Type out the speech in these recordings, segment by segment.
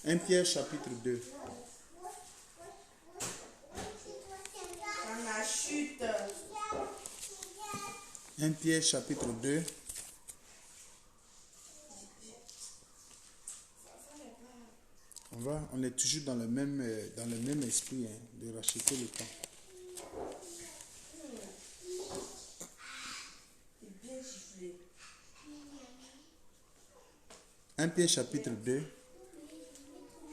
1 Pierre chapitre 2. On a chute. 1 Pierre chapitre 2. On est toujours dans le même esprit, hein, de racheter le temps. C'est bien giflé. 1 Pierre chapitre 2.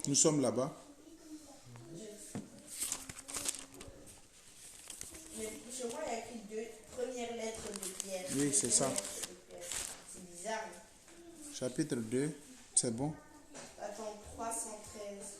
Nous sommes là-bas. Je vois il y a écrit 2 premières lettres de Pierre. Oui, c'est ça. C'est bizarre. Chapitre 2, c'est bon. Attends, 313.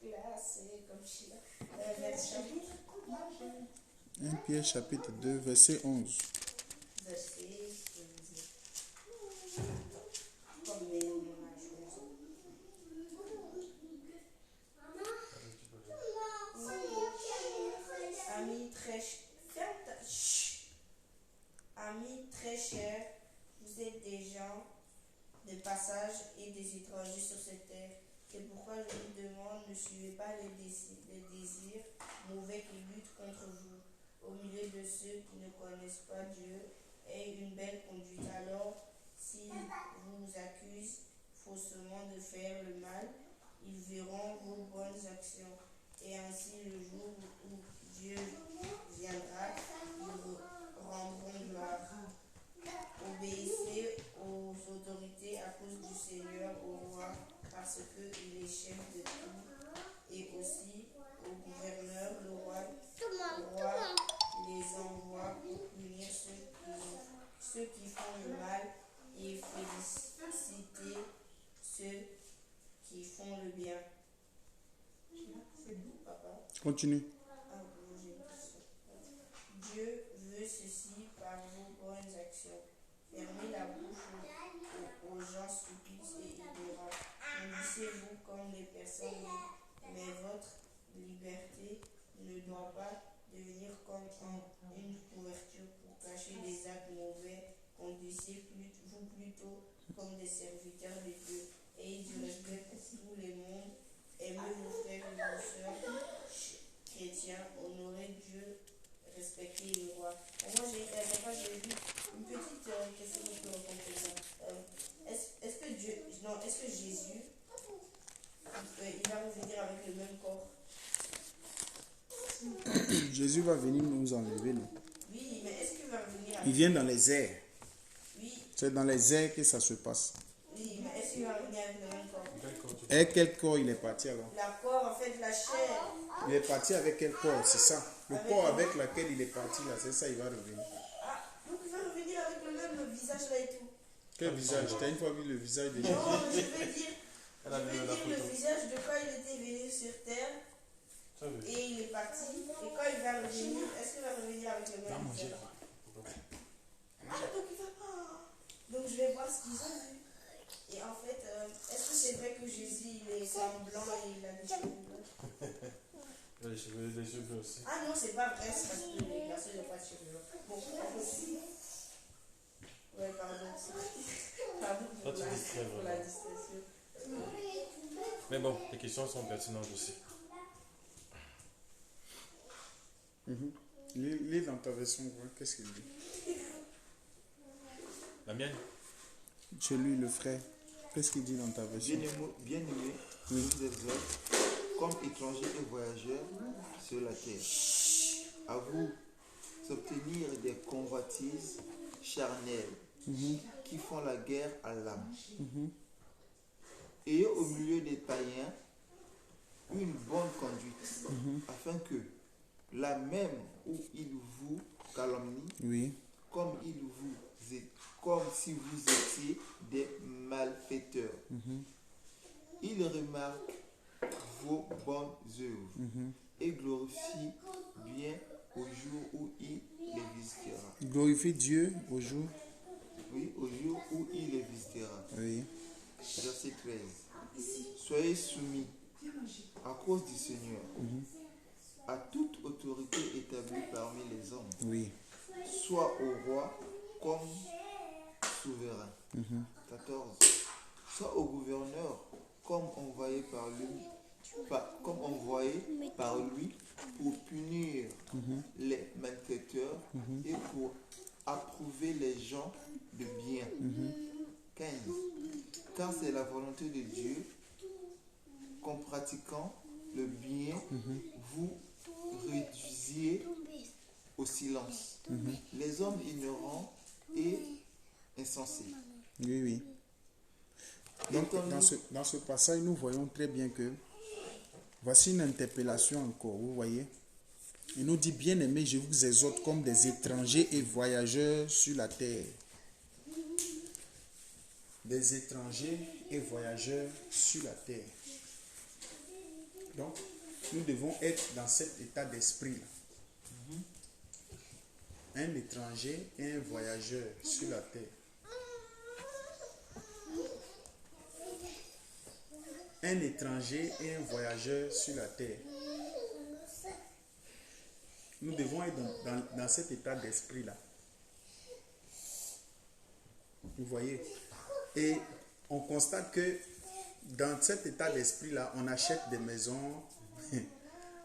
Glacé, comme Sheila. Chapitre 1 Pierre chapitre 2, verset 11. verset 11. Comme les Amis très chers, vous êtes des gens de passage et des étrangers sur cette terre. C'est pourquoi je vous demande, ne suivez pas les désirs mauvais qui luttent contre vous. Au milieu de ceux qui ne connaissent pas Dieu, ayez une belle conduite. Alors, s'ils vous accusent faussement de faire le mal, ils verront vos bonnes actions. Et ainsi, le jour où Dieu viendra, ils rendront gloire. Obéissez aux autorités à cause du Seigneur, au roi, parce qu'il est chef de tout, et aussi au gouverneur, le roi les envoie pour punir ceux qui font le mal et féliciter ceux qui font le bien. C'est doux, papa. Continue. Dieu veut ceci par vos bonnes actions. Fermez la bouche aux gens stupides et ignorants. Conduisez-vous comme les personnes libres, mais votre liberté ne doit pas devenir comme une couverture pour cacher les actes mauvais. Conduisez-vous plutôt comme des serviteurs de Dieu. Ayez du respect pour tout le monde. Aimez vos frères et vos sœurs chrétiens. Honorez Dieu. Respecter le roi. Moi, j'ai vu une petite question que je peux raconter ça. Est-ce que Jésus, il va revenir avec le même corps? Jésus va venir nous enlever, non? Oui, mais est-ce qu'il va revenir avec... Il vient dans les airs. Oui. C'est dans les airs que ça se passe. Oui, mais est-ce qu'il va revenir avec le même corps? Et quel corps il est parti alors? La corps, en fait, la chair. Il est parti avec quel corps? C'est ça. Le corps avec lequel il est parti là, c'est ça, il va revenir. Ah, donc il va revenir avec le même visage là et tout. Quel visage? Tu as une fois vu le visage de Jésus? Non, je veux dire le visage de quand il était venu sur terre et il est parti. Et quand il va revenir, est-ce qu'il va revenir avec le même visage? Ah, donc il va pas. Donc je vais voir ce qu'ils ont vu. Et en fait, est-ce que c'est vrai que Jésus il est semblant et il a des cheveux bleus? Les cheveux aussi. Ah non, c'est pas vrai, c'est parce que les garçons n'ont pas de cheveux. Bon, aussi. Ouais, pardon. Pardon pour la distraction. Mais bon, les questions sont pertinentes aussi. Lis dans ta version, qu'est-ce qu'il dit? La mienne? Chez lui, le frère. Qu'est-ce qu'il dit dans ta version? Bien-aimés, je vous exhorte, comme étrangers et voyageurs sur la terre, à vous obtenir des convoitises charnelles qui font la guerre à l'âme. Ayez au milieu des païens une bonne conduite, afin que, là même où ils vous calomnient, comme si vous étiez des malfaiteurs, ils remarquent vos bonnes œuvres et glorifient bien au jour où il les visitera. glorifier Dieu au jour. Oui, au jour où il les visitera. Oui. Verset 13. Soyez soumis à cause du Seigneur à toute autorité établie parmi les hommes, Oui. soit au roi comme souverain. 14. Soit au gouverneur comme envoyé par lui pour punir les malfaiteurs et pour approuver les gens de bien. 15. Car c'est la volonté de Dieu qu'en pratiquant le bien, vous réduisiez au silence les hommes ignorants et insensés. Oui, oui. Donc, dans ce passage, nous voyons très bien que voici une interpellation encore, vous voyez. Il nous dit, bien-aimés, je vous exhorte comme des étrangers et voyageurs sur la terre. Des étrangers et voyageurs sur la terre. Donc, nous devons être dans cet état d'esprit-là. Un étranger et un voyageur sur la terre. Un étranger et un voyageur sur la terre. Nous devons être dans cet état d'esprit-là. Vous voyez? Et on constate que dans cet état d'esprit-là, on achète des maisons,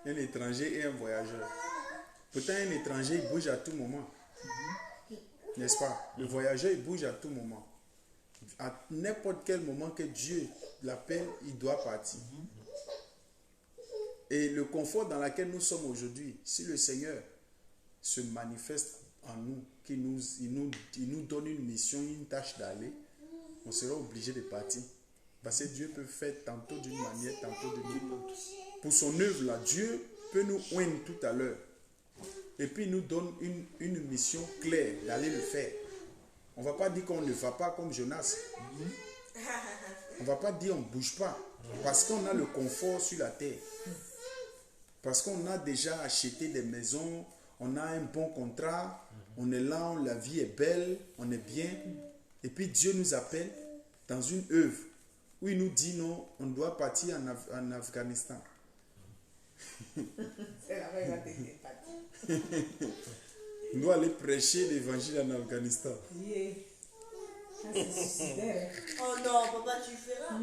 un étranger et un voyageur. Pourtant, un étranger, il bouge à tout moment. N'est-ce pas? Le voyageur, il bouge à tout moment. À n'importe quel moment que Dieu l'appelle, il doit partir. Et le confort dans lequel nous sommes aujourd'hui, si le Seigneur se manifeste en nous, il nous donne une mission, une tâche d'aller, on sera obligé de partir. Parce que Dieu peut faire tantôt d'une manière, tantôt d'une autre. Pour son œuvre là, Dieu peut nous oindre tout à l'heure. Et puis il nous donne une mission claire d'aller le faire. On ne va pas dire qu'on ne va pas comme Jonas. On ne va pas dire on ne bouge pas. Parce qu'on a le confort sur la terre. Parce qu'on a déjà acheté des maisons, on a un bon contrat, on est là, la vie est belle, on est bien. Et puis Dieu nous appelle dans une œuvre où il nous dit non, on doit partir en Afghanistan. C'est la vérité. On doit aller prêcher l'évangile en Afghanistan. Yeah. Ah, c'est suicidaire. Oh non, papa, tu feras.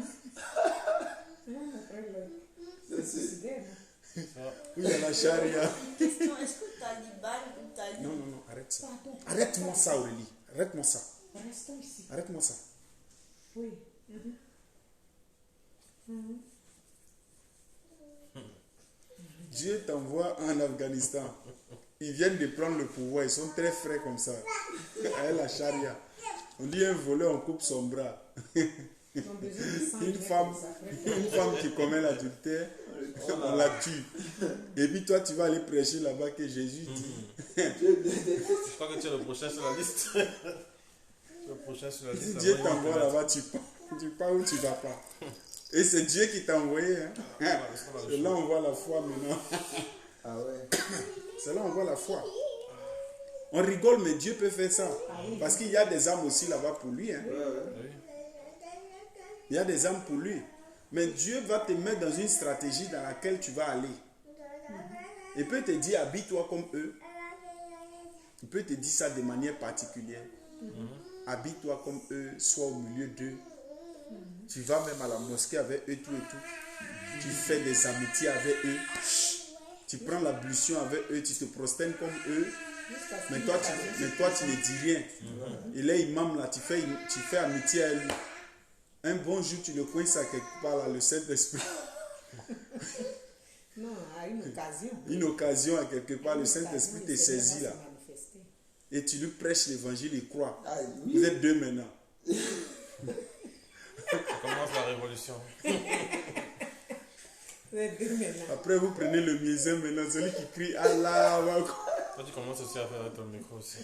C'est suicidaire. Oui, il y a la charia. Question, est-ce que Taliban ou Taliban? Non, non, non, arrête ça. Arrête-moi ça, Aurélie. Arrête-moi ça. Restons ici. Arrête-moi ça. Oui. Dieu t'envoie en Afghanistan. Ils viennent de prendre le pouvoir. Ils sont très frais comme ça. Avec la charia. On dit un voleur, on coupe son bras. Une femme qui commet l'adultère, on la tue. Et puis toi, tu vas aller prêcher là-bas que Jésus dit. Je crois que tu es le prochain sur la liste. Le prochain sur la liste. Si Dieu t'envoie là-bas, tu pars où tu ne vas pas. Et c'est Dieu qui t'a envoyé. Hein? Et là, on voit la foi maintenant. Ah ouais. C'est là on voit la foi. On rigole, mais Dieu peut faire ça. Parce qu'il y a des âmes aussi là-bas pour lui. Hein? Il y a des âmes pour lui. Mais Dieu va te mettre dans une stratégie dans laquelle tu vas aller. Il peut te dire, habille-toi comme eux. Il peut te dire ça de manière particulière. Habille-toi comme eux, sois au milieu d'eux. Tu vas même à la mosquée avec eux, tout et tout. Tu fais des amitiés avec eux. Tu prends l'ablution avec eux, tu te prosternes comme eux. Mais toi, tu ne dis rien. Il est imam là, tu fais amitié à lui. Un bon jour, tu le coinces à quelque part là, le Saint-Esprit. Non, à une occasion. Une occasion à quelque part, le Saint-Esprit te saisit là. Et tu lui prêches l'évangile, il croit. Vous êtes deux maintenant. Commence la révolution. Après, vous prenez le muezzin maintenant, celui qui crie Allah. Toi, tu commences aussi à faire ton micro aussi.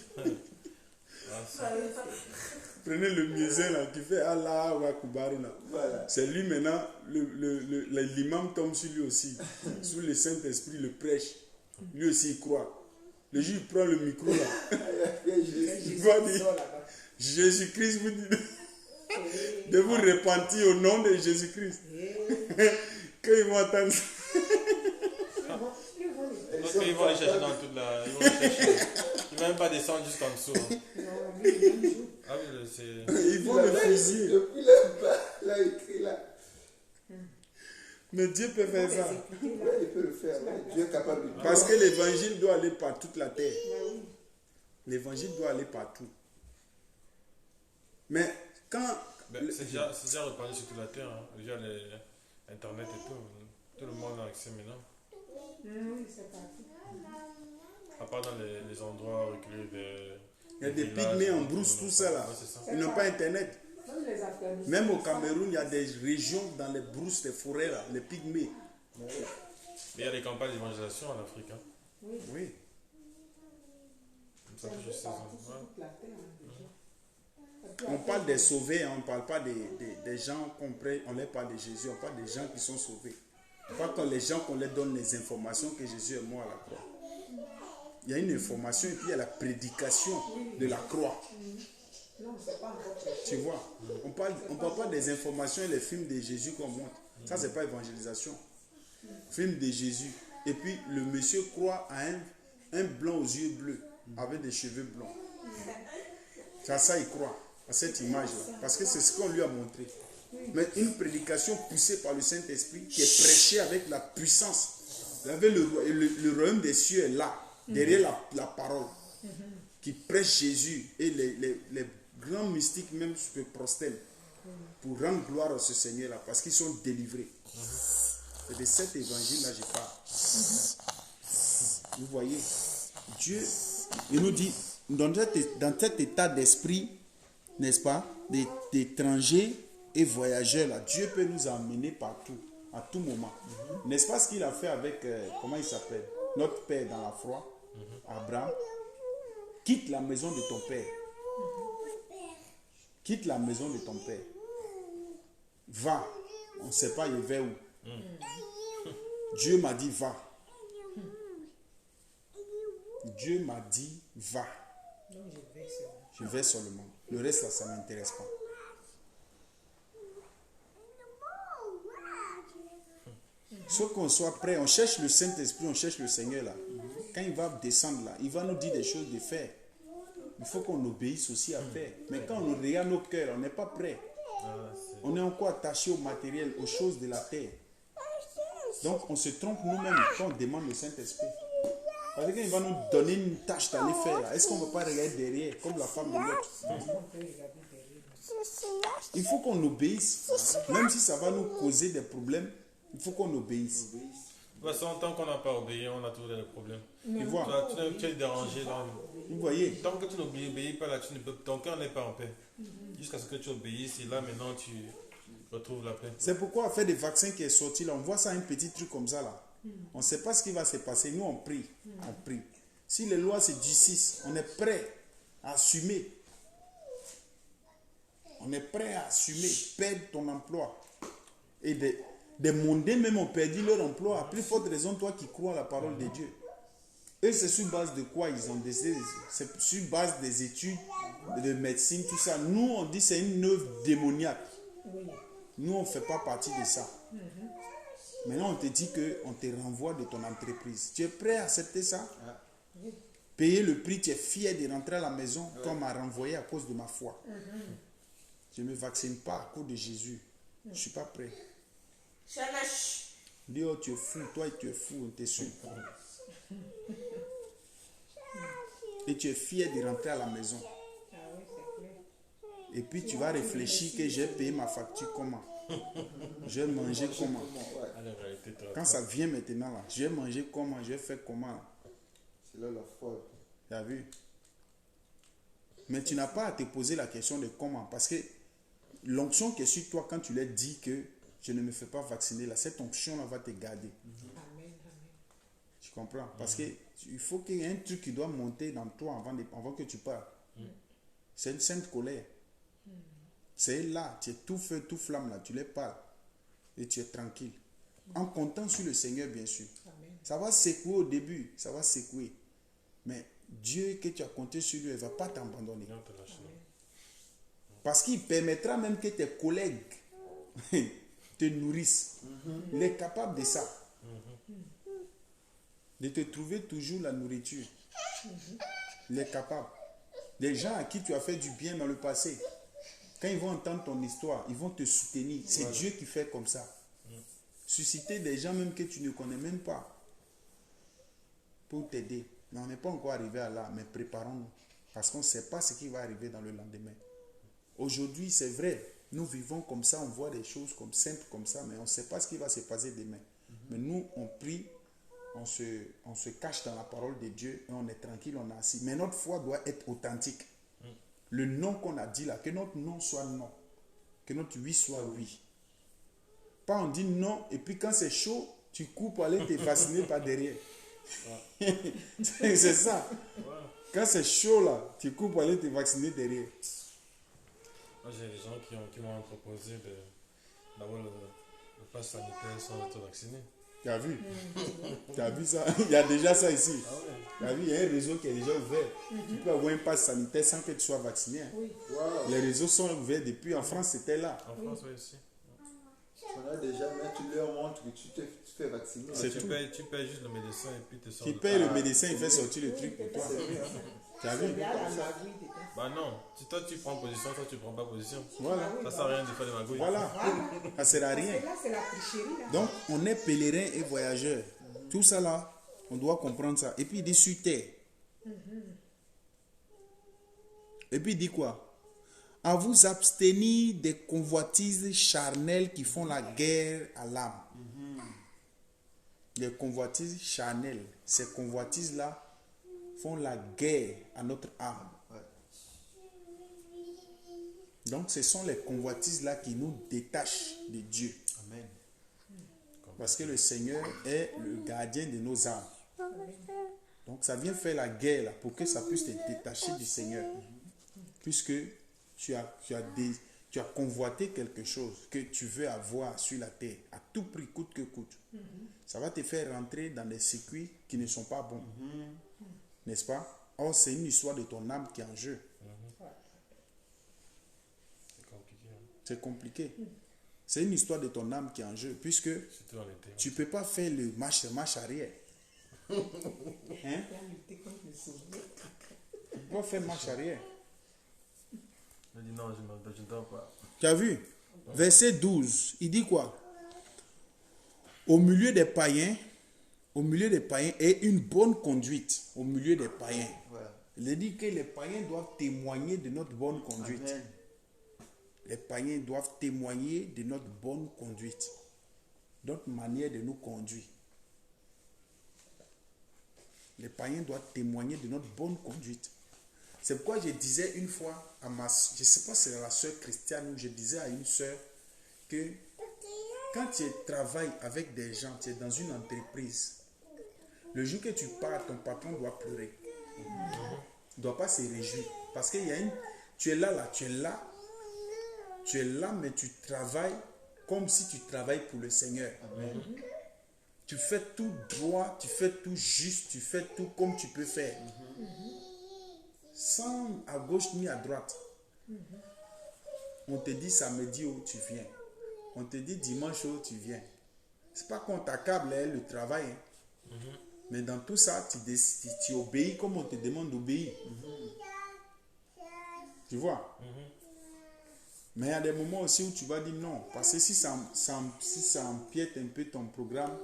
Prenez le muezzin là qui fait Allah wa Kubaruna. Voilà. C'est lui maintenant, l'imam tombe sur lui aussi. Sous le Saint-Esprit, le prêche. Lui aussi, il croit. Le jour, il prend le micro là. Il va dire, Jésus-Christ vous dit de vous repentir au nom de Jésus-Christ. Quand ils vont attendre ça. Donc ils vont les chercher dans toute la... Ils vont les chercher. Ils ne vont même pas descendre jusqu'en dessous. Ah oui, c'est... Ils vont le fusiller. Depuis là, écrit là. Mais Dieu peut faire ça. Ouais, il peut le faire. Ouais. Dieu est capable de. Parce que l'évangile doit aller par toute la terre. L'évangile doit aller partout. Mais quand... Ben, c'est déjà répandu sur toute la terre. Hein. Déjà Internet et tout. Tout le monde a accès maintenant. Oui, c'est parti. À part dans les endroits reculés il y a des pygmées en brousse, tout ça là. Ouais, c'est ça. Ils n'ont pas Internet. Même les Afghanistan. Même au Cameroun, il y a des régions dans les brousses, les forêts là, les pygmées. Mais il y a des campagnes d'évangélisation en Afrique. Hein. Oui. Ça fait juste ça. Ouais. Toute la terre, déjà. On parle des sauvés, hein, on ne parle pas des gens qu'on prête, on leur parle de Jésus, on parle des gens qui sont sauvés. Pas quand les gens qu'on leur donne les informations que Jésus est mort à la croix. Il y a une information et puis il y a la prédication de la croix. Non, c'est pas encore. Tu vois, on parle pas des informations et les films de Jésus qu'on montre. Ça, c'est pas évangélisation. Film de Jésus. Et puis le monsieur croit à un blanc aux yeux bleus, avec des cheveux blancs. C'est à ça il croit, à cette image-là. Parce que c'est ce qu'on lui a montré. Mais une prédication poussée par le Saint-Esprit qui est prêchée avec la puissance. Vous avez le royaume des cieux est là, derrière la parole, qui prêche Jésus. Et les grands mystiques même se prosternent pour rendre gloire à ce Seigneur-là, parce qu'ils sont délivrés. C'est de cet évangile-là que je parle. Vous voyez, Dieu, il nous dit, dans cet état d'esprit, n'est-ce pas, d'étrangers et voyageurs, là, Dieu peut nous emmener partout, à tout moment. N'est-ce pas ce qu'il a fait avec, comment il s'appelle, notre père dans la foi, Abraham? Quitte la maison de ton père. Quitte la maison de ton père. Va. On ne sait pas il va où. Dieu m'a dit va. Dieu m'a dit va. Donc, je vais seulement. Je vais seulement. Le reste, là, ça ne m'intéresse pas. Sauf qu'on soit prêt, on cherche le Saint-Esprit, on cherche le Seigneur là. Quand il va descendre là, il va nous dire des choses de faire. Il faut qu'on obéisse aussi à faire. Mais quand on regarde nos cœurs, on n'est pas prêt. On est encore attaché au matériel, aux choses de la terre. Donc on se trompe nous-mêmes quand on demande le Saint-Esprit. Parce que quand il va nous donner une tâche d'aller faire là, est-ce qu'on ne va pas regarder derrière comme la femme de l'autre? Il faut qu'on obéisse. Même si ça va nous causer des problèmes, il faut qu'on obéisse. De toute façon, tant qu'on n'a pas obéi, on a toujours des problèmes. Tu vois, Tu es dérangé. Là. vous voyez, Tant que tu n'obéis pas là, ton cœur n'est pas en paix. Jusqu'à ce que tu obéisses, et là maintenant tu retrouves la paix. c'est pourquoi on fait des vaccins qui est sorti là, on voit ça un petit truc comme ça là. On ne sait pas ce qui va se passer. Nous on prie, on prie. Si les lois se durcissent, on est prêt à assumer. On est prêt à assumer, perdre ton emploi. Et des mondains même ont perdu leur emploi. À plus forte raison, toi qui crois à la parole de Dieu. Eux, c'est sur base de quoi ils ont décidé? C'est sur base des études de médecine, tout ça. Nous, on dit c'est une œuvre démoniaque. Nous, on ne fait pas partie de ça. Maintenant, on te dit qu'on te renvoie de ton entreprise. Tu es prêt à accepter ça? Payer le prix, tu es fier de rentrer à la maison. Toi, on m'a renvoyé à cause de ma foi. Je ne me vaccine pas à cause de Jésus. Je ne suis pas prêt. Dis, oh, tu es fou, toi tu es fou, on t'insulte. Et tu es fier de rentrer à la maison. Ah oui, c'est clair. Et puis tu vas réfléchir que j'ai payé ma facture comment? Je vais manger comment? Ah, la réalité, Quand ça vient maintenant là, je vais manger comment? Je vais faire comment là? C'est là la foi. Tu as vu? Mais tu n'as pas à te poser la question de comment. Parce que l'onction qui est sur toi quand tu leur dis que je ne me fais pas vacciner là, cette onction-là va te garder. Amen, amen. Tu comprends? Parce que il faut qu'il y ait un truc qui doit monter dans toi avant que tu parles. C'est une sainte colère. C'est là, tu es tout feu, tout flamme là, tu les parles. Et tu es tranquille. En comptant sur le Seigneur, bien sûr. Amen. Ça va secouer au début, ça va secouer. Mais Dieu que tu as compté sur lui, il ne va pas t'abandonner. Non, te lâche, non. Parce qu'il permettra même que tes collègues te nourrissent. Il est capable de ça. De te trouver toujours la nourriture. Il est capable. Les gens à qui tu as fait du bien dans le passé, quand ils vont entendre ton histoire, ils vont te soutenir. C'est Dieu qui fait comme ça. Susciter des gens même que tu ne connais même pas pour t'aider. Mais on n'est pas encore arrivé à là, mais préparons-nous. Parce qu'on ne sait pas ce qui va arriver dans le lendemain. Aujourd'hui, c'est vrai, nous vivons comme ça, on voit des choses comme simples comme ça, mais on ne sait pas ce qui va se passer demain. Mais nous, on prie, on se cache dans la parole de Dieu et on est tranquille, on est assis. Mais notre foi doit être authentique. Le non qu'on a dit là, que notre non soit non. Que notre oui soit oui. Pas on dit non et puis quand c'est chaud, tu cours pour aller te vacciner par derrière. C'est ça. Quand c'est chaud là, tu cours pour aller te vacciner derrière. Moi, j'ai des gens qui m'ont proposé d'avoir le pass sanitaire sans être vacciné. Tu as vu? Tu as vu ça? Il y a déjà ça ici. Ah ouais. Tu as vu? Il y a un réseau qui est déjà ouvert. Tu peux avoir un pass sanitaire sans que tu sois vacciné. Hein. Oui. Wow. Les réseaux sont ouverts depuis. En France, c'était là. En France, oui, aussi. On a déjà, mais tu leur montres que tu te fais vacciner. C'est Tu tout. payes juste le médecin et puis tu sors. Tu le- payes le médecin, il fait sortir le truc pour toi. C'est vrai, hein. Tu as vu? Il y a la magouille dedans. Bah non, si toi tu prends position, toi tu prends pas position. Voilà. Ça sert à rien de faire des magouilles. Voilà. Ça ne sert à rien. Là, c'est la tricherie. Là. Donc, on est pèlerin et voyageur. Tout ça là, on doit comprendre ça. Et puis, il dit sur terre. Et puis, il dit quoi? À vous abstenir des convoitises charnelles qui font la guerre à l'âme. Les convoitises charnelles, ces convoitises-là font la guerre à notre âme. Ouais. Donc, ce sont les convoitises-là qui nous détachent de Dieu. Amen. Parce que le Seigneur est le gardien de nos âmes. Donc ça vient faire la guerre là, pour que ça puisse te détacher du Seigneur. Puisque tu as convoité quelque chose que tu veux avoir sur la terre, à tout prix, coûte que coûte. Ça va te faire rentrer dans des circuits qui ne sont pas bons. N'est-ce pas? Or, c'est une histoire de ton âme qui est en jeu. C'est compliqué. Hein. C'est compliqué. C'est une histoire de ton âme qui est en jeu, puisque Surtout en été. tu ne peux pas faire le marche arrière. Hein? Il a lutté contre le Soviet. Tu ne peux pas faire marche arrière. Je dis non, je ne dors pas. Tu as vu? Verset 12, il dit quoi? Au milieu des païens est une bonne conduite. Au milieu des païens. Voilà. Il dit que les païens doivent témoigner de notre bonne conduite. Amen. Les païens doivent témoigner de notre bonne conduite. Notre manière de nous conduire. Les païens doivent témoigner de notre bonne conduite. C'est pourquoi je disais une fois à je ne sais pas si c'est la soeur Christiane, où je disais à une soeur que quand tu travailles avec des gens, tu es dans une entreprise, le jour que tu pars, ton patron doit pleurer. Il ne doit pas se réjouir. Parce qu'il y a tu es là, tu es là, mais tu travailles comme si tu travailles pour le Seigneur. Amen. Tu fais tout droit, tu fais tout juste, tu fais tout comme tu peux faire. Sans à gauche ni à droite. On te dit samedi où tu viens. On te dit dimanche où tu viens. C'est pas qu'on t'accable le travail. Hein. Mais dans tout ça, tu obéis comme on te demande d'obéir. Tu vois? Mais il y a des moments aussi où tu vas dire non. Parce que si ça empiète un peu ton programme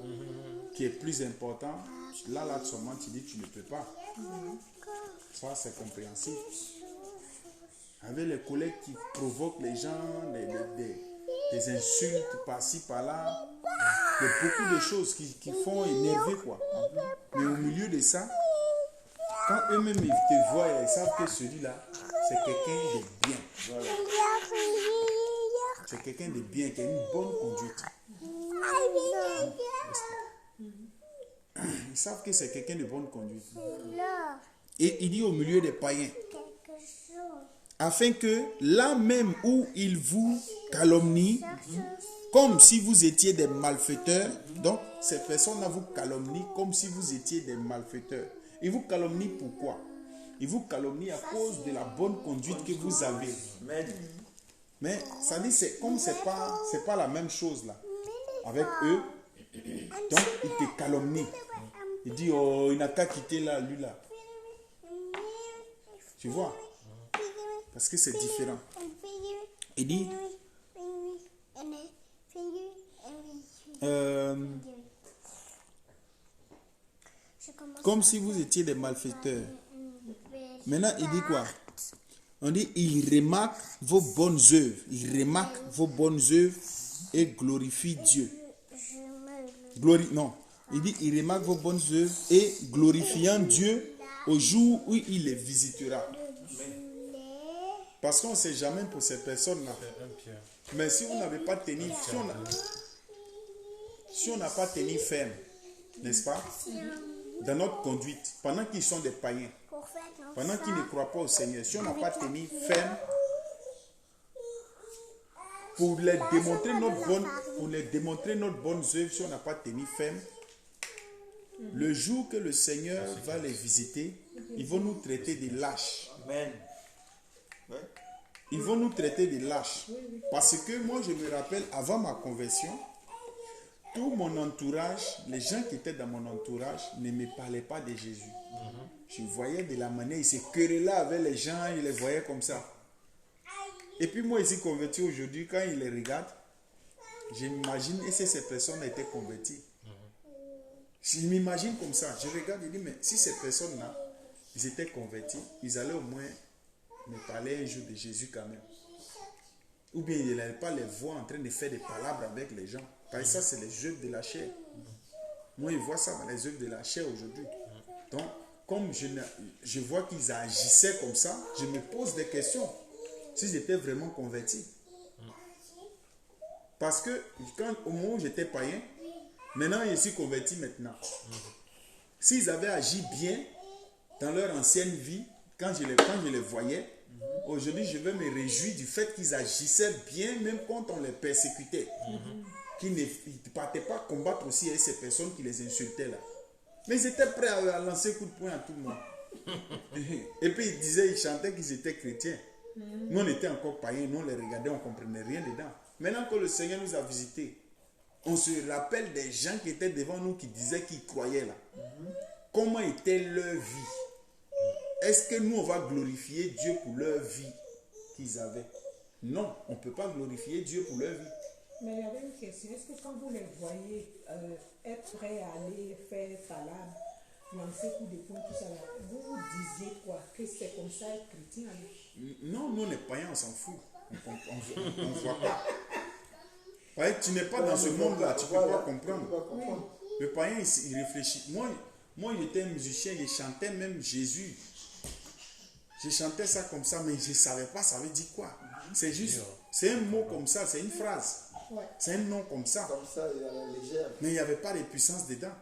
qui est plus important, là seulement tu dis tu ne peux pas. Ça, c'est compréhensible. Avec les collègues qui provoquent les gens, des insultes par-ci, par-là, il y a beaucoup de choses qui font énerver, quoi. Mais au milieu de ça, quand eux-mêmes ils te voient, ils savent que celui-là, c'est quelqu'un de bien. Voilà. C'est quelqu'un de bien, qui a une bonne conduite. Ils savent que c'est quelqu'un de bonne conduite. Et il dit au milieu des païens, afin que là même où ils vous calomnient, comme si vous étiez des malfaiteurs, donc ces personnes-là vous calomnient comme si vous étiez des malfaiteurs. Ils vous calomnient pourquoi? Il vous calomnie à cause de la bonne conduite que vous avez. Amen. Mais ça dit, c'est comme c'est pas la même chose là. Avec eux, donc il te calomnie. Il dit, oh, il n'a qu'à quitter là, lui là. Tu vois? Parce que c'est différent. Il dit, comme si vous étiez des malfaiteurs. Maintenant, il dit quoi? On dit, il remarque vos bonnes œuvres. Il remarque vos bonnes œuvres et glorifie Dieu. Non. Il dit, il remarque vos bonnes œuvres et glorifiant Dieu au jour où il les visitera. Parce qu'on ne sait jamais pour ces personnes-là. Mais si on n'avait pas tenu, si on n'a pas tenu ferme, n'est-ce pas, dans notre conduite, pendant qu'ils sont des païens, pendant qu'ils ne croient pas au Seigneur, si on n'a pas tenu ferme pour les démontrer notre bonne œuvre, si on n'a pas tenu ferme, le jour que le Seigneur va les visiter, ils vont nous traiter de lâches. Amen. Ouais. Ils vont nous traiter de lâches. Parce que moi, je me rappelle, avant ma conversion, tout mon entourage, les gens qui étaient dans mon entourage, ne me parlaient pas de Jésus. Je voyais de la manière, ils se querellaient avec les gens, ils les voyaient comme ça. Et puis moi, ici converti aujourd'hui, quand ils les regardent, je m'imagine, et si ces personnes étaient converties. Je m'imagine comme ça. Je regarde et dis, mais si ces personnes-là, ils étaient convertis, ils allaient au moins me parler un jour de Jésus quand même. Ou bien ils n'allaient pas les voir en train de faire des palabres avec les gens. Parce que ça, c'est les œuvres de la chair. Moi, ils voient ça dans les œuvres de la chair aujourd'hui. Donc, comme je vois qu'ils agissaient comme ça, je me pose des questions. S'ils étaient vraiment convertis. Parce que au moment où j'étais païen, maintenant je suis converti maintenant. S'ils avaient agi bien dans leur ancienne vie, quand je les voyais, aujourd'hui je vais me réjouir du fait qu'ils agissaient bien même quand on les persécutait. Qu'ils ne partaient pas combattre aussi avec ces personnes qui les insultaient là. Mais ils étaient prêts à lancer coup de poing à tout le monde. Et puis ils chantaient qu'ils étaient chrétiens. Nous on était encore païens, nous on les regardait, on ne comprenait rien dedans. Maintenant que le Seigneur nous a visités, on se rappelle des gens qui étaient devant nous qui disaient qu'ils croyaient là. Comment était leur vie? Est-ce que nous on va glorifier Dieu pour leur vie qu'ils avaient? Non, on ne peut pas glorifier Dieu pour leur vie. Mais il y avait une question. Est-ce que quand vous les voyez être prêts à aller faire palabre, lancer coup de poing, tout ça là, vous vous disiez quoi? Que c'est comme ça être chrétien? Non, nous les païens, on s'en fout. On ne voit pas. Ouais, tu n'es pas dans ce monde-là, tu ne peux pas comprendre. Le païen, il réfléchit. Moi, j'étais un musicien, je chantais même Jésus. Je chantais ça comme ça, mais je ne savais pas ça veut dire quoi. C'est juste, c'est un mot comme ça, c'est une phrase. C'est un nom comme ça. Comme ça, il y a la légère. Mais il n'y avait pas de puissance dedans.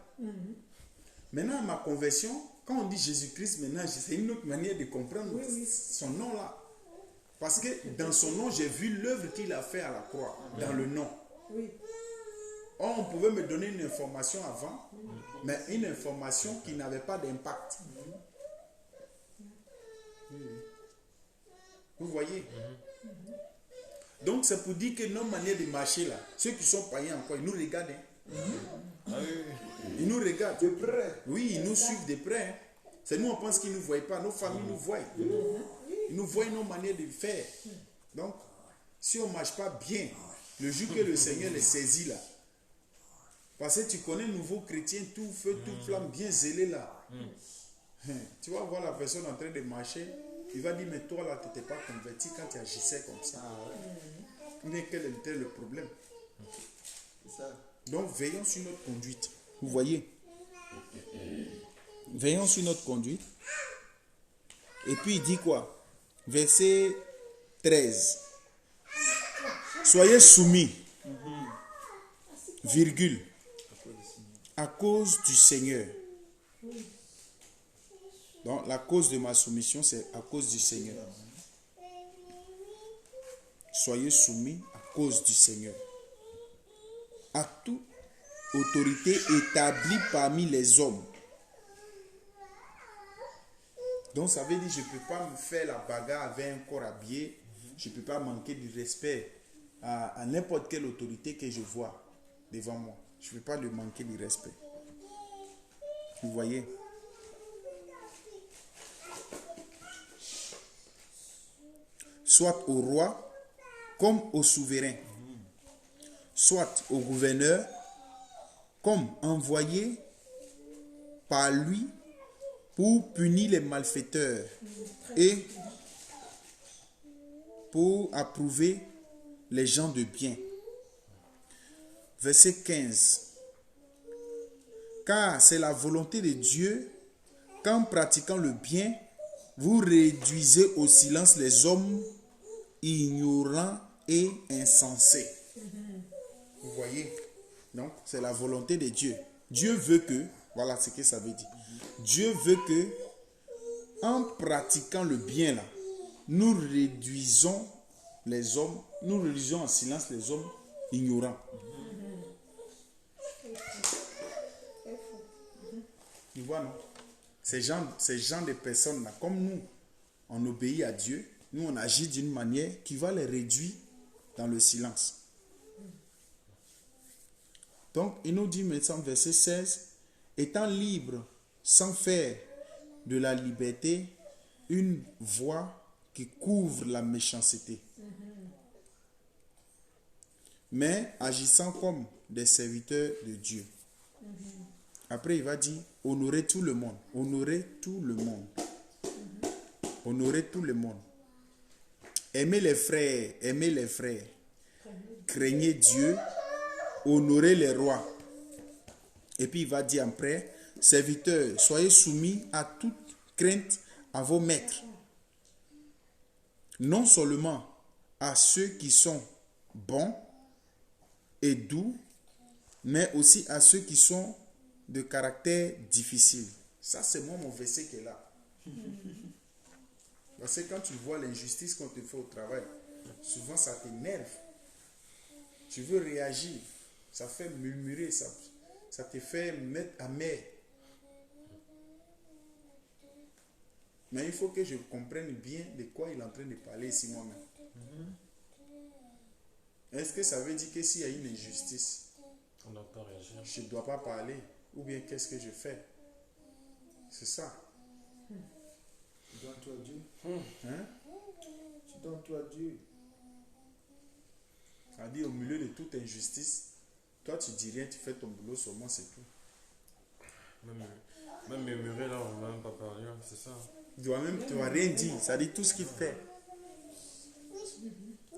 Maintenant, à ma conversion, quand on dit Jésus-Christ, maintenant, c'est une autre manière de comprendre son nom là. Parce que dans son nom, j'ai vu l'œuvre qu'il a fait à la croix, dans le nom. Or, on pouvait me donner une information avant, mais une information qui n'avait pas d'impact. Vous voyez? Donc, c'est pour dire que nos manières de marcher là, ceux qui sont païens encore, ils nous regardent. Ils nous regardent. De près. Oui, ils nous suivent de près. Hein. C'est nous, on pense qu'ils ne nous voient pas. Nos familles nous voient. Ils nous voient nos manières de faire. Donc, si on ne marche pas bien, le jour que le Seigneur les saisit là, parce que tu connais un nouveau chrétien, tout feu, tout flamme, bien zélé là. Tu vas voir la personne en train de marcher, il va dire, mais toi là, tu n'étais pas converti quand tu agissais comme ça. Mais quel était le problème? C'est ça. Donc, veillons sur notre conduite. Vous voyez? Veillons sur notre conduite. Et puis, il dit quoi? Verset 13. Soyez soumis, virgule, à cause du Seigneur. Donc, la cause de ma soumission, c'est à cause du Seigneur. Soyez soumis à cause du Seigneur. À toute autorité établie parmi les hommes. Donc ça veut dire que je ne peux pas me faire la bagarre avec un corps habillé. Je ne peux pas manquer du respect à n'importe quelle autorité que je vois devant moi. Je ne peux pas lui manquer du respect. Vous voyez? Soit au roi comme au souverain, soit au gouverneur comme envoyé par lui pour punir les malfaiteurs et pour approuver les gens de bien. Verset 15. Car c'est la volonté de Dieu qu'en pratiquant le bien, vous réduisez au silence les hommes ignorants et insensés. Vous voyez? Donc, c'est la volonté de Dieu. Dieu veut que, voilà ce que ça veut dire. Dieu veut que, en pratiquant le bien là, nous réduisons les hommes, nous réduisons en silence les hommes ignorants. Tu vois, non? Ces gens de personnes là, comme nous, on obéit à Dieu, nous on agit d'une manière qui va les réduire dans le silence. Donc, il nous dit maintenant, verset 16, étant libre sans faire de la liberté une voie qui couvre la méchanceté, mais agissant comme des serviteurs de Dieu. Après, il va dire, honorez tout le monde. Honorez tout le monde. Honorez tout le monde. Aimez les frères. Aimez les frères. Craignez Dieu. Honorez les rois. Et puis, il va dire après, serviteurs, soyez soumis à toute crainte à vos maîtres. Non seulement à ceux qui sont bons et doux, mais aussi à ceux qui sont de caractère difficile. Ça, c'est moi mon verset qui est là. Parce que quand tu vois l'injustice qu'on te fait au travail, souvent ça t'énerve. Tu veux réagir. Ça fait murmurer, ça te fait mettre amer. Mais il faut que je comprenne bien de quoi il est en train de parler ici moi-même. Est-ce que ça veut dire que s'il y a une injustice, On doit pas réagir. je ne dois pas parler? Ou bien qu'est-ce que je fais? C'est ça. Tu donnes toi à Dieu. Hein? Tu donnes toi à Dieu. C'est-à-dire au milieu de toute injustice, toi tu dis rien, tu fais ton boulot seulement, c'est tout. Même murmurer là, on ne va même pas parler, hein, c'est ça. Tu dois rien dire, c'est-à-dire tout ce qu'il fait.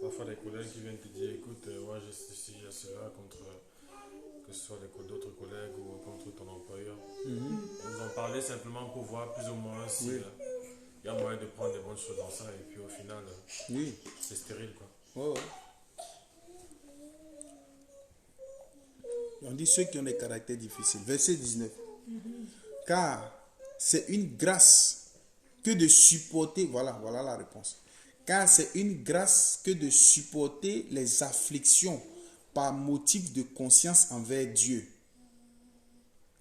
Parfois des collègues qui viennent te dire, écoute, ouais, j'ai ceci, j'ai cela contre, que ce soit d'autres collègues ou contre ton employeur. Vous en parlez simplement pour voir plus ou moins si il y a moyen de prendre des bonnes choses dans ça et puis au final, Oui. c'est stérile quoi. Oh. On dit ceux qui ont des caractères difficiles. Verset 19. Car c'est une grâce que de supporter, voilà la réponse. Car c'est une grâce que de supporter les afflictions par motif de conscience envers Dieu,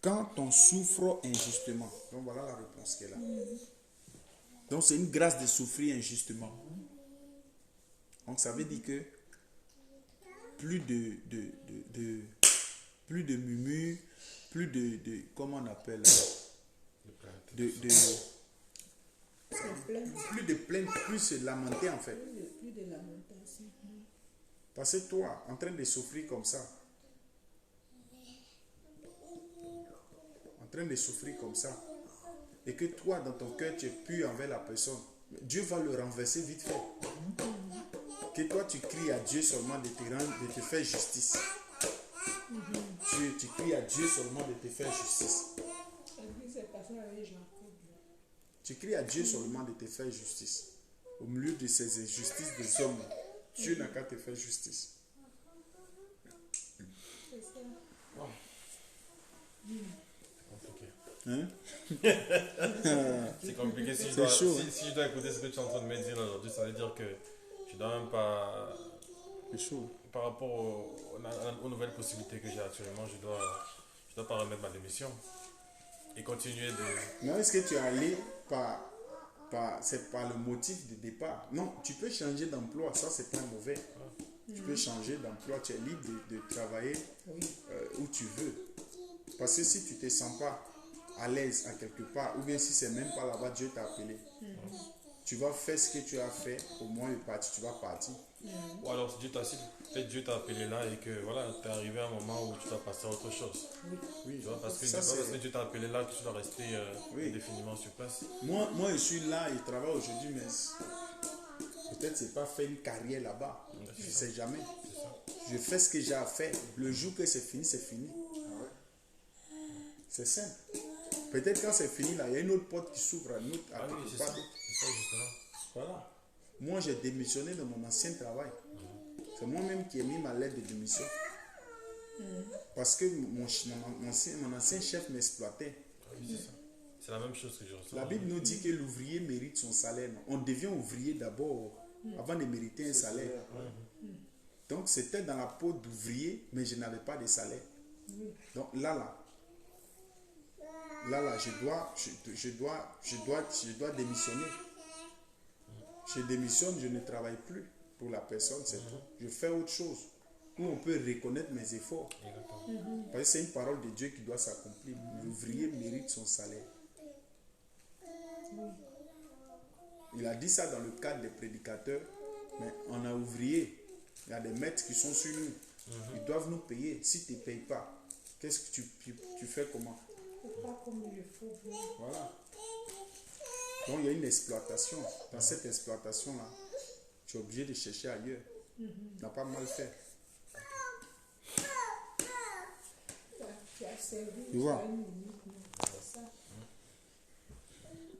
quand on souffre injustement. Donc voilà la réponse qu'elle a. Donc c'est une grâce de souffrir injustement. Donc ça veut dire que plus de murmures, plus de comment on appelle, plus de plaintes, plus se lamenter en fait. Plus de lamentation. Parce que toi, en train de souffrir comme ça, et que toi, dans ton cœur, tu es pur envers la personne, Dieu va le renverser vite fait. Que toi, tu cries à Dieu seulement de te faire justice. Tu cries à Dieu seulement de te faire justice. Tu cries à Dieu seulement de te faire justice. Au milieu de ces injustices des hommes, Dieu n'a qu'à te faire justice. Hein? C'est compliqué. Si C'est chaud. Si je dois écouter ce que tu es en train de me dire aujourd'hui, ça veut dire que je ne dois même pas. C'est chaud. Par rapport aux nouvelles possibilités que j'ai actuellement, je dois pas remettre ma démission et continuer de. Non, est-ce que tu es allé c'est pas le motif de départ. Non, tu peux changer d'emploi, ça c'est pas mauvais. Tu peux changer d'emploi, tu es libre de travailler où tu veux. Parce que si tu ne te sens pas à l'aise à quelque part, ou bien si c'est même pas là-bas, Dieu t'a appelé, tu vas faire ce que tu as fait, au moins le parti, tu vas partir. Ou alors si Dieu t'a appelé là et que voilà, tu es arrivé à un moment où tu dois passer à autre chose. Oui, Tu vois, parce que ça, c'est pas parce que Dieu t'a appelé là que tu dois rester indéfiniment sur place. moi, je suis là, je travaille aujourd'hui, mais peut-être c'est pas fait une carrière là-bas. Je ne sais jamais. Je fais ce que j'ai à faire. Le jour que c'est fini, c'est fini. C'est simple. Peut-être quand c'est fini, là, il y a une autre porte qui s'ouvre à notre Ah oui, c'est ça. C'est ça justement. Voilà. Moi, j'ai démissionné de mon ancien travail. C'est moi-même qui ai mis ma lettre de démission. Parce que mon ancien chef m'exploitait. Oui, c'est ça. C'est la même chose que je ressens. La Bible nous dit que l'ouvrier mérite son salaire. Non? On devient ouvrier d'abord avant de mériter un salaire. Donc, c'était dans la peau d'ouvrier, mais je n'avais pas de salaire. Donc, là, je dois démissionner. Je démissionne, je ne travaille plus pour la personne, c'est tout. Je fais autre chose où on peut reconnaître mes efforts. Parce que c'est une parole de Dieu qui doit s'accomplir. L'ouvrier mérite son salaire. Il a dit ça dans le cadre des prédicateurs, mais on a ouvrier. Il y a des maîtres qui sont sur nous. Ils doivent nous payer. Si tu ne payes pas, qu'est-ce que tu fais comment? Pas comme il faut. Voilà. Donc il y a une exploitation. Dans cette exploitation-là, tu es obligé de chercher ailleurs. Tu n'as pas mal fait. Tu as servi, Tu vois. une minute, c'est ça.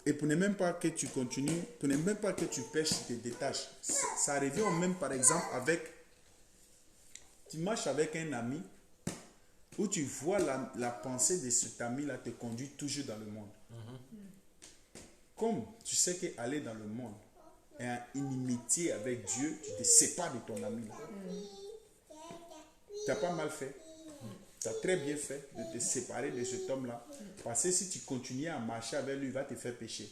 Et pour ne même pas que tu continues, pour ne même pas que tu pêches, tu te détaches. Ça revient au même, par exemple, avec... Tu marches avec un ami où tu vois la pensée de cet ami-là te conduit toujours dans le monde. Comme tu sais qu'aller dans le monde est une inimitié avec Dieu, tu te sépares de ton ami-là. Tu n'as pas mal fait. Tu as très bien fait de te séparer de cet homme-là. Parce que si tu continues à marcher avec lui, il va te faire pécher.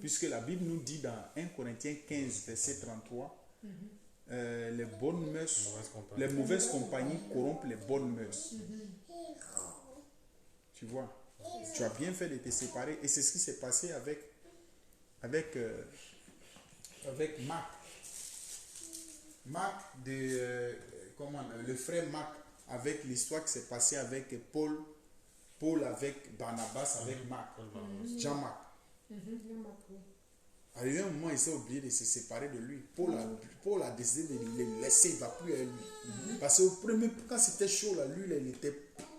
Puisque la Bible nous dit dans 1 Corinthiens 15, verset 33, les bonnes mœurs, les mauvaises compagnies corrompent les bonnes mœurs. Tu vois, tu as bien fait de te séparer. Et c'est ce qui s'est passé avec Marc. Marc, le frère Marc, avec l'histoire qui s'est passée avec Paul avec Barnabas, avec Marc, Jean-Marc. Arrivé un moment, il s'est oublié de se séparer de lui. Paul a décidé de le laisser, il ne va plus à lui. Parce que quand c'était chaud, là, lui,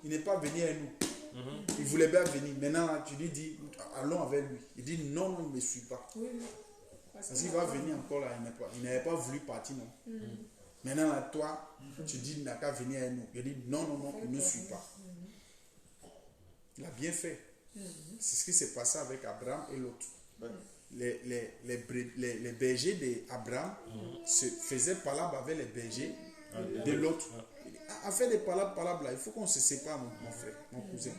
il n'est pas venu à nous. Il voulait bien venir. Maintenant, là, tu lui dis, allons avec lui. Il dit, non, il ne me suit pas. Parce qu'il va venir encore là, il n'avait pas voulu partir, non. Maintenant, là, toi, tu dis, il n'a qu'à venir à nous. Il dit, non, il ne me suit pas. Il a bien fait. C'est ce qui s'est passé avec Abraham et l'autre. Les bergers d'Abraham se faisaient palabre avec les bergers de l'autre. À faire des palabres là, il faut qu'on se sépare, mon frère, mon cousin.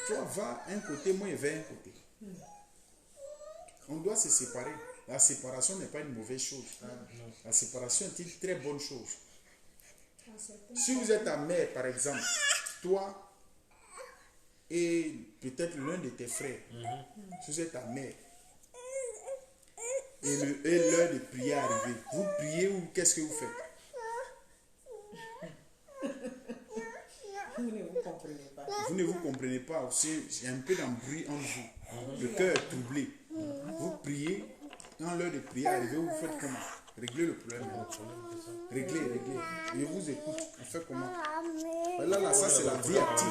Toi, va un côté, moi, je vais un côté. On doit se séparer. La séparation n'est pas une mauvaise chose. La séparation est une très bonne chose. Si vous êtes ta mère, par exemple, toi et peut-être l'un de tes frères, si vous êtes ta mère, et l'heure de prier est arrivée, vous priez ou qu'est-ce que vous faites? Vous ne vous comprenez pas. Vous ne vous comprenez pas. Il y a un peu d'embrouille en vous. Le cœur est troublé. Vous priez. Quand l'heure de prière est arrivée, vous faites comment? Réglez le problème. Réglez. Je vous écoute. On fait comment? Là, ça c'est la vie active.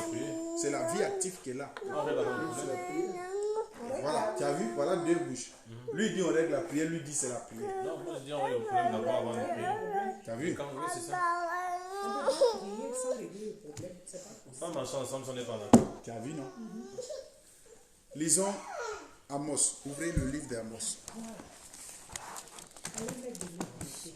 C'est la vie active qui est là. Voilà, tu as vu? Voilà deux bouches. Lui dit on règle la prière, lui dit c'est la prière. Non, moi je dis on règle le problème d'abord avant de prier. Tu as vu? Oui, c'est ça. On ne peut pas prier sans régler le problème. C'est pas possible. Pas marcher ensemble si on n'est pas d'accord. Tu as vu, non? Lisons Amos. Ouvrez le livre d'Amos. Allez mettre de l'eau bleuté.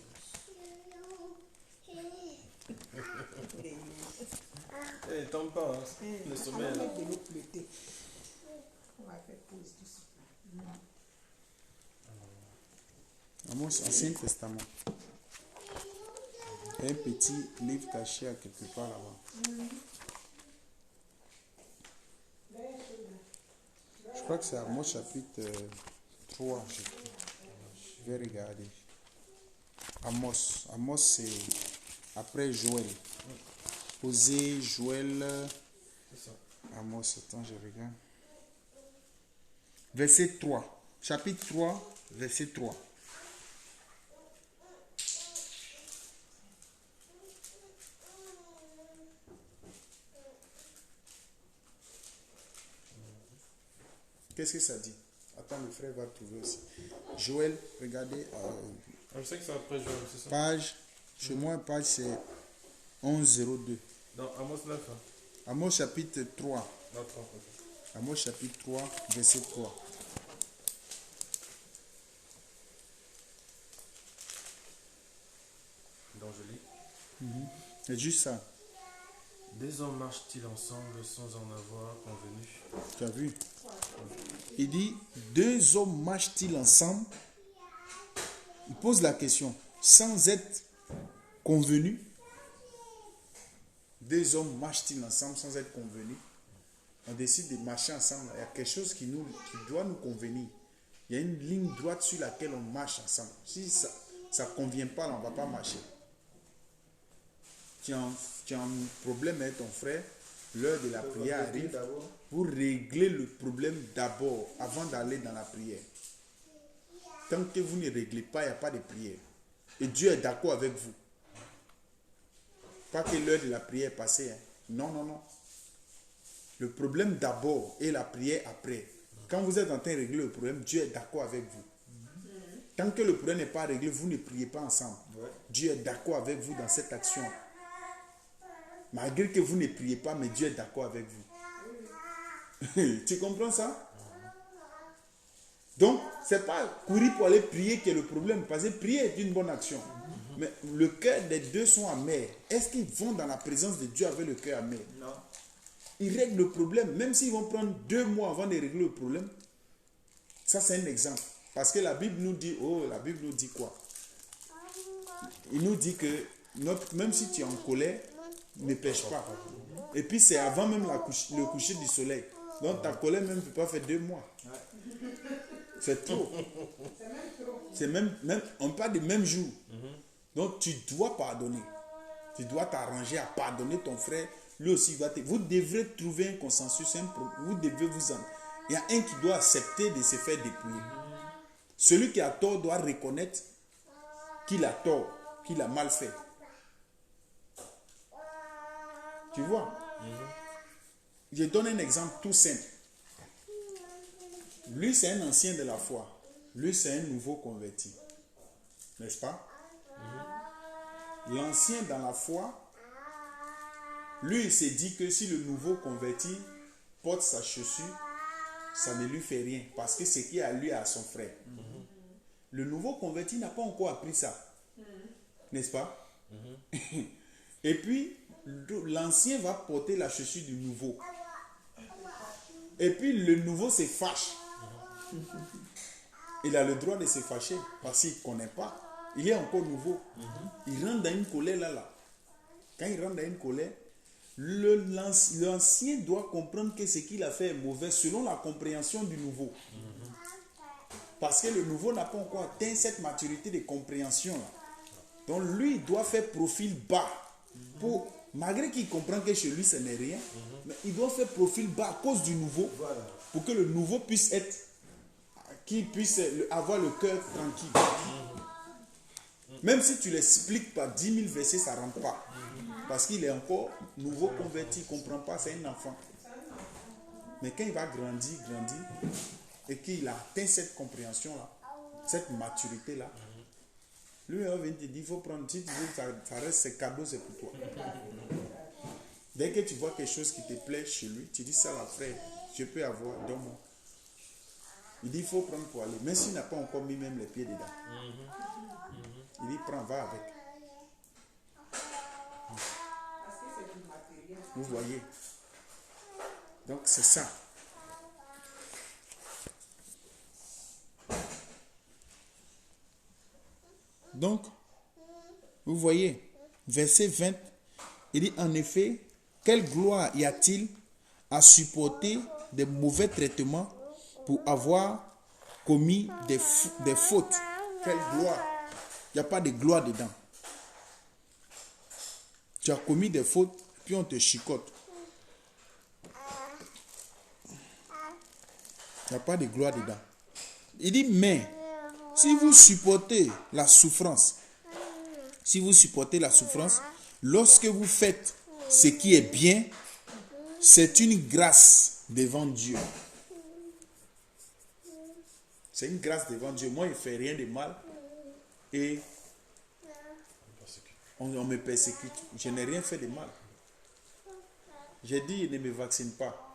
Tombe pas, hein. Le sommeil. Allez mettre de l'eau bleutée. On va faire pause doucement. Amos, Ancien Testament. Il y a un petit livre caché à quelque part là-bas. Je crois que c'est Amos chapitre 3. Je vais regarder. Amos c'est après Joël. Osée, Joël. C'est ça. Amos, attends, je regarde. Verset 3. Chapitre 3, verset 3. Qu'est-ce que ça dit? Attends, le frère va trouver aussi. Joël, regardez. Je sais que c'est après Joël, c'est ça? Page, chez moi, page c'est 1102. Dans Amos 9. Hein. Amos chapitre 3. Non, 30. Ok. Amos chapitre 3, verset 3. Donc je lis. C'est juste ça. Deux hommes marchent-ils ensemble sans en avoir convenu? Tu as vu? Il dit, deux hommes marchent-ils ensemble? Il pose la question, sans être convenus. Deux hommes marchent-ils ensemble sans être convenus? On décide de marcher ensemble. Il y a quelque chose qui doit nous convenir. Il y a une ligne droite sur laquelle on marche ensemble. Si ça ne convient pas, on ne va pas marcher. Tu as un problème avec ton frère, l'heure de la prière arrive. Vous réglez le problème d'abord, avant d'aller dans la prière. Tant que vous ne réglez pas, il n'y a pas de prière. Et Dieu est d'accord avec vous. Pas que l'heure de la prière est passée. Hein. Non, non, non. Le problème d'abord et la prière après. Quand vous êtes en train de régler le problème, Dieu est d'accord avec vous. Tant que le problème n'est pas réglé, vous ne priez pas ensemble. Dieu est d'accord avec vous dans cette action. Malgré que vous ne priez pas, mais Dieu est d'accord avec vous. Tu comprends ça? Donc, ce n'est pas courir pour aller prier qui est le problème. Parce que prier est une bonne action. Mais le cœur des deux sont amers. Est-ce qu'ils vont dans la présence de Dieu avec le cœur amer? Non. Ils règlent le problème. Même s'ils vont prendre 2 mois avant de régler le problème. Ça, c'est un exemple. Parce que la Bible nous dit, la Bible nous dit quoi? Il nous dit que même si tu es en colère, ne pêche pas. Et puis c'est avant même le coucher du soleil. Donc ta colère même ne peut pas faire 2 mois. C'est trop. C'est même, on parle du même jour. Donc tu dois pardonner. Tu dois t'arranger à pardonner ton frère. Lui aussi va te... Vous devrez trouver un consensus. Vous devez vous en... Il y a un qui doit accepter de se faire dépouiller. Celui qui a tort doit reconnaître qu'il a tort, qu'il a mal fait. Tu vois? Je donne un exemple tout simple. Lui, c'est un ancien de la foi. Lui, c'est un nouveau converti. N'est-ce pas? L'ancien dans la foi, lui, il s'est dit que si le nouveau converti porte sa chaussure, ça ne lui fait rien. Parce que c'est qui a lui à son frère. Le nouveau converti n'a pas encore appris ça. N'est-ce pas? Et puis, l'ancien va porter la chaussure du nouveau. Et puis, le nouveau se fâche. Il a le droit de se fâcher parce qu'il ne connaît pas. Il est encore nouveau. Il rentre dans une colère là. Quand il rentre dans une colère, l'ancien doit comprendre que ce qu'il a fait est mauvais selon la compréhension du nouveau. Parce que le nouveau n'a pas encore atteint cette maturité de compréhension là. Donc lui, il doit faire profil bas. Malgré qu'il comprend que chez lui, ce n'est rien, mais il doit faire profil bas à cause du nouveau. Pour que le nouveau puisse être, qu'il puisse avoir le cœur tranquille. Même si tu l'expliques par 10 000 versets, ça ne rentre pas. Parce qu'il est encore nouveau converti, il ne comprend pas, c'est un enfant. Mais quand il va grandir, et qu'il a atteint cette compréhension-là, cette maturité-là, lui, il va venir te dire, il faut prendre, si tu veux, ça reste, c'est cadeau, c'est pour toi. Dès que tu vois quelque chose qui te plaît chez lui, tu dis ça, là, frère, je peux avoir, donne-moi. Il dit, il faut prendre pour aller. Même s'il n'a pas encore mis même les pieds dedans. Il dit, prends, va avec. Vous voyez? Donc, c'est ça. Donc, vous voyez, verset 20, il dit en effet, quelle gloire y a-t-il à supporter des mauvais traitements pour avoir commis des fautes? Quelle gloire? Il n'y a pas de gloire dedans. Tu as commis des fautes, puis on te chicote. Il n'y a pas de gloire dedans. Il dit, mais si vous supportez la souffrance, lorsque vous faites ce qui est bien, c'est une grâce devant Dieu. C'est une grâce devant Dieu. Moi, je ne fais rien de mal et on me persécute. Je n'ai rien fait de mal. J'ai dit, ne me vaccine pas.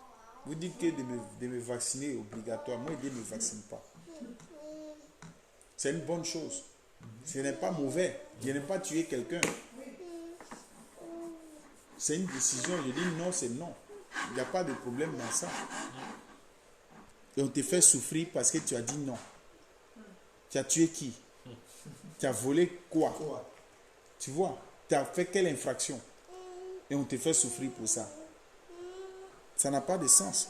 Vous dites que de me vacciner est obligatoire. Moi, je dis, ne me vaccine pas. C'est une bonne chose. Ce n'est pas mauvais. Je n'ai pas tué quelqu'un. C'est une décision. Je dis non, c'est non. Il n'y a pas de problème dans ça. Et on te fait souffrir parce que tu as dit non. Tu as tué qui? Tu as volé quoi? Tu vois? Tu as fait quelle infraction? Et on te fait souffrir pour ça. Ça n'a pas de sens.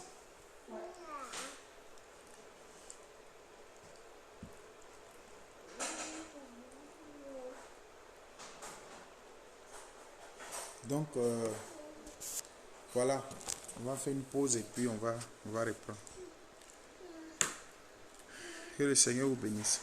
Donc, voilà. On va faire une pause et puis on va reprendre. Que le Seigneur vous bénisse.